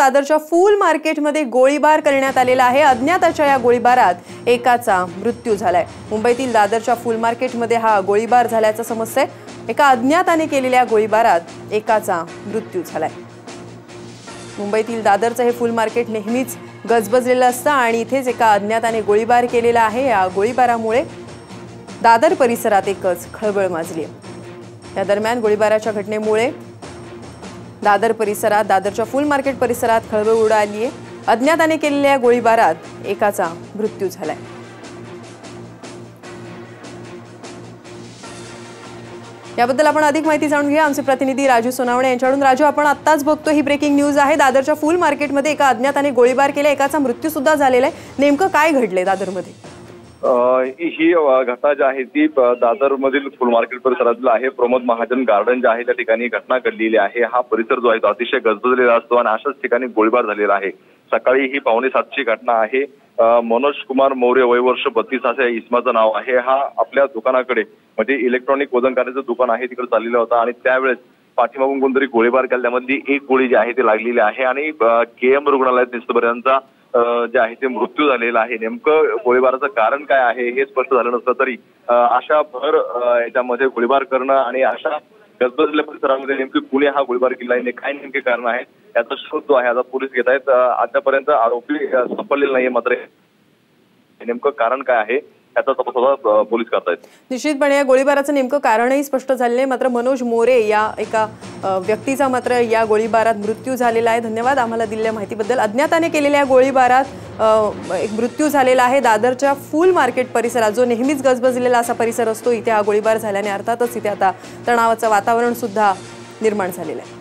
दादरच्या फूल मार्केटमध्ये गोळीबार करण्यात आलेला आहे। अज्ञाताच्या या गोळीबारात एकाचा मृत्यू झालाय। मुंबईतील दादरच्या फूल मार्केटमध्ये हा गोळीबार झाल्याचं समजतंय। एका अज्ञाताने केलेल्या गोळीबारात एकाचा मृत्यू झालाय। मुंबईतील दादरचं हे फूल मार्केट नेहमीच गजबजलेलं असतं आणि इथेच एका अज्ञाताने गोळीबार केलेला आहे। या गोळीबारामुळे दादर परिसरात एकच खळबळ माजली आहे। या दरम्यान गोळीबाराच्या घटनेमुळे दादर परिसरात दादरच्या फूल मार्केट परिसरात खळबळ उडाली आहे। अज्ञाताने केलेल्या गोळीबारात एकाचा मृत्यू झालाय। याबद्दल आपण अधिक माहिती जाणून घेऊया आमचे प्रतिनिधी राजू सोनावणे यांच्याकडून। राजू, आपण आत्ताच बघतो ही ब्रेकिंग न्यूज आहे। दादरच्या फूल मार्केटमध्ये एका अज्ञाताने गोळीबार केला, एकाचा मृत्यू सुद्धा झालेला आहे। नेमकं काय घडलंय दादरमध्ये? ही घटना जी आहे ती दादर मधील फुल मार्केट परिसरातील आहे। प्रमोद महाजन गार्डन जे आहे त्या ठिकाणी घटना घडलेली आहे। हा परिसर जो आहे तो अतिशय गजबजलेला असतो आणि अशाच ठिकाणी गोळीबार झालेला आहे। सकाळी ही 6:45ची घटना आहे। मनोज कुमार मौर्य वय वर्ष 32 असे इसमाचं नाव आहे। हा आपल्या दुकानाकडे म्हणजे इलेक्ट्रॉनिक वजन काट्याचं दुकान आहे तिकडे चाललेला होता आणि त्यावेळेस पाठीमागून कोणतरी गोळीबार केला, त्यामधली एक गोळी जी आहे ती लागलेली आहे आणि केएम रुग्णालयात निस्तभरांचा जे आहे ते मृत्यू झालेला आहे। नेमकं गोळीबाराचं कारण काय आहे हे स्पष्ट झालं नसलं तरी अशा भर याच्यामध्ये गोळीबार करणं आणि अशा गजबजलेल्या परिसरामध्ये नेमकी कुणी हा गोळीबार केला आहे, काय नेमके कारण आहे याचा शोध जो आहे आता पोलीस घेत आहेत। आतापर्यंत आरोपी सापडलेला नाहीये, मात्र नेमकं कारण काय आहे याचा तपास पोलीस करतायत। निश्चितपणे या गोळीबाराचं नेमकं कारणही स्पष्ट झालेलं आहे, मात्र मनोज मोरे या एका व्यक्तीचा मात्र या गोळीबारात मृत्यू झालेला आहे। धन्यवाद आम्हाला दिलेल्या माहितीबद्दल। अज्ञाताने केलेल्या गोळीबारात एक मृत्यू झालेला आहे दादरच्या फूल मार्केट परिसरात, जो नेहमीच गजबजलेला असा परिसर असतो। इथे हा गोळीबार झाल्याने अर्थातच इथे आता तणावाचं वातावरण सुद्धा निर्माण झालेलं आहे।